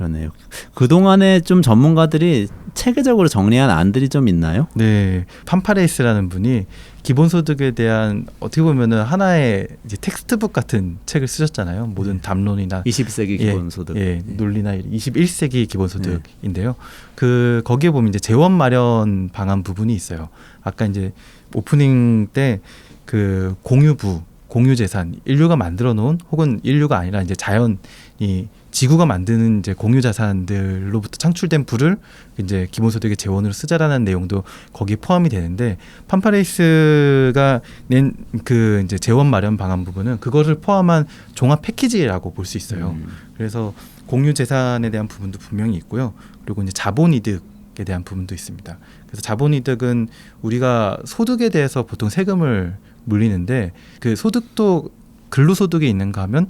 그러네요. 그동안에 좀 전문가들이 체계적으로 정리한 안들이 좀 있나요? 네, 판파레이스라는 분이 기본소득에 대한 어떻게 보면은 하나의 이제 텍스트북 같은 책을 쓰셨잖아요. 모든 담론이나 21세기 기본소득. 논리나 21세기 기본소득인데요. 그 거기에 보면 이제 재원 마련 방안 부분이 있어요. 아까 이제 오프닝 때 그 공유재산, 인류가 만들어 놓은 혹은 인류가 아니라 이제 자연이 지구가 만드는 이제 공유 자산들로부터 창출된 부를 이제 기본소득의 재원으로 쓰자라는 내용도 거기에 포함이 되는데 판파레이스가 낸 그 이제 재원 마련 방안 부분은 그거를 포함한 종합 패키지라고 볼 수 있어요. 그래서 공유 재산에 대한 부분도 분명히 있고요. 그리고 이제 자본이득에 대한 부분도 있습니다. 그래서 자본이득은 우리가 소득에 대해서 보통 세금을 물리는데 그 소득도 근로소득에 있는가 하면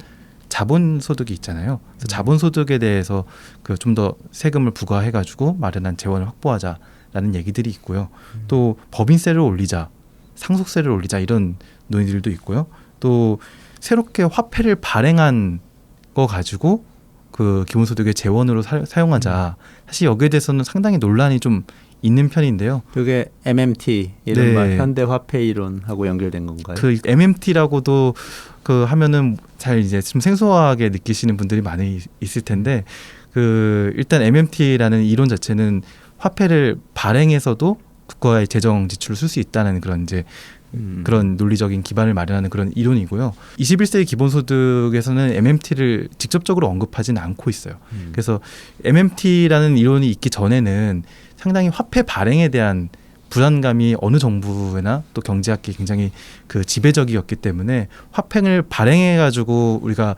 자본소득이 있잖아요. 그래서 자본소득에 대해서 그 좀 더 세금을 부과해가지고 마련한 재원을 확보하자라는 얘기들이 있고요. 또 법인세를 올리자, 상속세를 올리자 이런 논의들도 있고요. 또 새롭게 화폐를 발행한 거 가지고 그 기본소득의 재원으로 사용하자. 사실 여기에 대해서는 상당히 논란이 좀 있는 편인데요. 그게 MMT 이른바 현대화폐 이론하고 연결된 건가요? 그 MMT라고도 그 하면은 잘 이제 좀 생소하게 느끼시는 분들이 많이 있을 텐데 그 일단 MMT라는 이론 자체는 화폐를 발행해서도 국가의 재정 지출을 쓸 수 있다는 그런 이제 그런 논리적인 기반을 마련하는 그런 이론이고요. 21세기 기본소득에서는 MMT를 직접적으로 언급하지는 않고 있어요. 그래서 MMT라는 이론이 있기 전에는 상당히 화폐 발행에 대한 불안감이 어느 정부나 또 경제학계 굉장히 그 지배적이었기 때문에 화폐를 발행해 가지고 우리가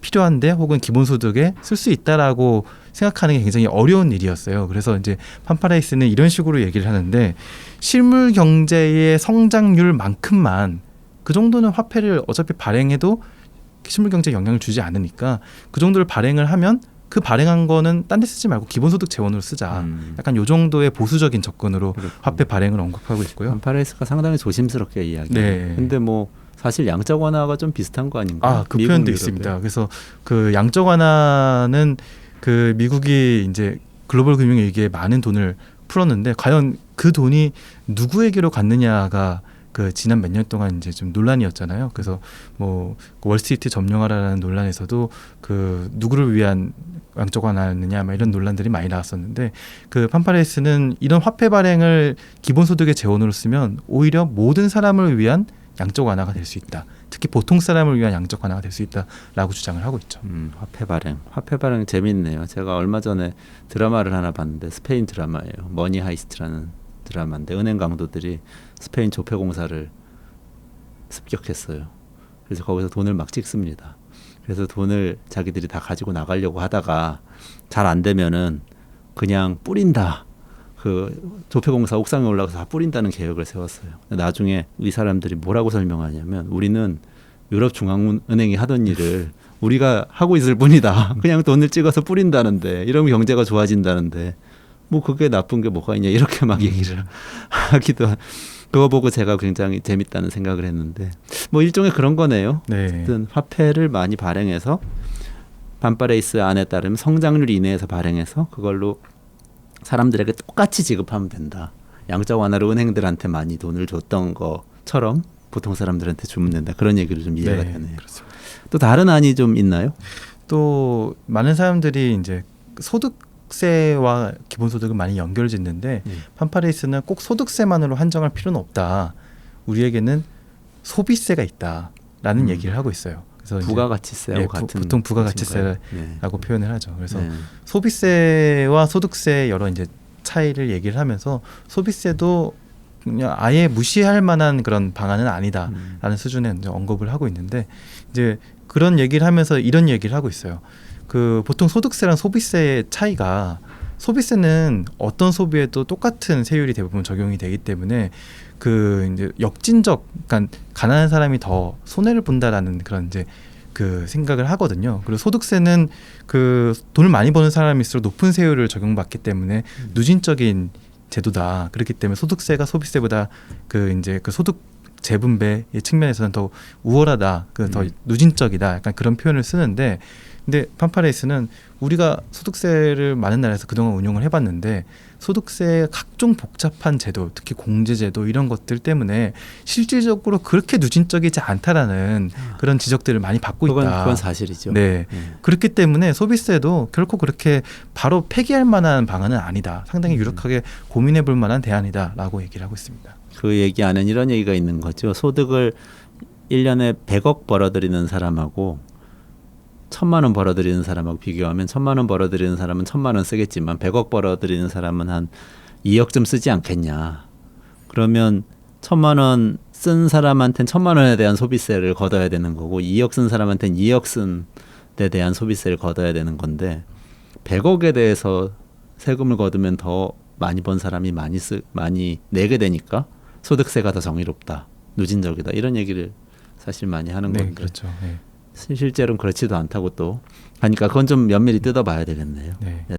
필요한데 혹은 기본소득에 쓸 수 있다라고 생각하는 게 굉장히 어려운 일이었어요. 그래서 이제 판파레이스는 이런 식으로 얘기를 하는데 실물 경제의 성장률만큼만 그 정도는 화폐를 어차피 발행해도 실물 경제에 영향을 주지 않으니까 그 정도를 발행을 하면 그 발행한 거는 딴 데 쓰지 말고 기본소득 재원으로 쓰자. 약간 요 정도의 보수적인 접근으로 화폐 발행을 언급하고 있고요. 판파레이스가 상당히 조심스럽게 이야기해요. 네. 근데 뭐 사실 양적 완화가 좀 비슷한 거 아닌가요? 그 표현도 있습니다. 그래서 그 양적 완화는 그 미국이 이제 글로벌 금융위기에 많은 돈을 풀었는데 과연 그 돈이 누구에게로 갔느냐가 그 지난 몇 년 동안 이제 좀 논란이었잖아요. 그래서 뭐 월스트리트 점령하라는 논란에서도 그 누구를 위한 양적 완화였느냐 막 이런 논란들이 많이 나왔었는데 그 판파레이스는 이런 화폐 발행을 기본소득의 재원으로 쓰면 오히려 모든 사람을 위한 양적 완화가 될 수 있다. 특히 보통 사람을 위한 양적 완화가 될 수 있다라고 주장을 하고 있죠. 화폐 발행 재밌네요. 제가 얼마 전에 드라마를 하나 봤는데 스페인 드라마예요. 머니 하이스트라는 드라마인데 은행 강도들이 스페인 조폐공사를 습격했어요. 그래서 거기서 돈을 막 찍습니다. 그래서 돈을 자기들이 다 가지고 나가려고 하다가 잘 안 되면은 그냥 뿌린다. 그 조폐공사 옥상에 올라가서 다 뿌린다는 계획을 세웠어요. 나중에 이 사람들이 뭐라고 설명하냐면 우리는 유럽중앙은행이 하던 일을 우리가 하고 있을 뿐이다. 그냥 돈을 찍어서 뿌린다는데 이러면 경제가 좋아진다는데 뭐 그게 나쁜 게 뭐가 있냐 이렇게 막 얘기를 하기도 그거 보고 제가 굉장히 재밌다는 생각을 했는데 뭐 일종의 그런 거네요. 어쨌든 화폐를 많이 발행해서 판파레이스 안에 따르면 성장률 이내에서 발행해서 그걸로 사람들에게 똑같이 지급하면 된다. 양적 완화로 은행들한테 많이 돈을 줬던 것처럼 보통 사람들한테 주면 된다. 그런 얘기를 좀 이해가 되네요. 그렇습니다. 또 다른 안이 좀 있나요? 또 많은 사람들이 이제 소득세와 기본소득은 많이 연결짓는데 판파레이스는 꼭 소득세만으로 한정할 필요는 없다. 우리에게는 소비세가 있다라는 얘기를 하고 있어요. 그래서 부가가치세하고 같은 보통 부가가치세라고 표현을 하죠. 그래서 소비세와 소득세 여러 이제 차이를 얘기를 하면서 소비세도 그냥 아예 무시할 만한 그런 방안은 아니다라는 수준의 이제 언급을 하고 있는데 이제 그런 얘기를 하면서 이런 얘기를 하고 있어요. 그 보통 소득세랑 소비세의 차이가 소비세는 어떤 소비에도 똑같은 세율이 대부분 적용이 되기 때문에 그 이제 역진적, 그러니까 가난한 사람이 더 손해를 본다라는 그런 이제 그 생각을 하거든요. 그리고 소득세는 그 돈을 많이 버는 사람일수록 높은 세율을 적용받기 때문에 누진적인 제도다. 그렇기 때문에 소득세가 소비세보다 그 이제 그 소득 재분배의 측면에서는 더 우월하다, 그 더 누진적이다. 약간 그런 표현을 쓰는데 근데 판파레이스는 우리가 소득세를 많은 나라에서 그동안 운용을 해봤는데 소득세의 각종 복잡한 제도, 특히 공제제도 이런 것들 때문에 실질적으로 그렇게 누진적이지 않다라는 그런 지적들을 많이 받고 있다. 그건 사실이죠. 네. 그렇기 때문에 소비세도 결코 그렇게 바로 폐기할 만한 방안은 아니다. 상당히 유력하게 고민해 볼 만한 대안이다라고 얘기를 하고 있습니다. 그 얘기 안에는 이런 얘기가 있는 거죠. 소득을 1년에 100억 벌어들이는 사람하고 1,000만 원 벌어들이는 사람하고 비교하면 1,000만 원 벌어들이는 사람은 1,000만 원 쓰겠지만 100억 벌어들이는 사람은 한 2억쯤 쓰지 않겠냐. 그러면 1,000만 원 쓴 사람한테는 1,000만 원에 대한 소비세를 걷어야 되는 거고 2억 쓴 사람한테는 2억 쓴 데 대한 소비세를 걷어야 되는 건데 100억에 대해서 세금을 거두면 더 많이 번 사람이 많이 내게 되니까 소득세가 더 정의롭다. 누진적이다. 이런 얘기를 사실 많이 하는 네, 건데 그렇죠. 네. 실제로는 그렇지도 않다고 또 하니까 그건 좀 면밀히 뜯어봐야 되겠네요. 네.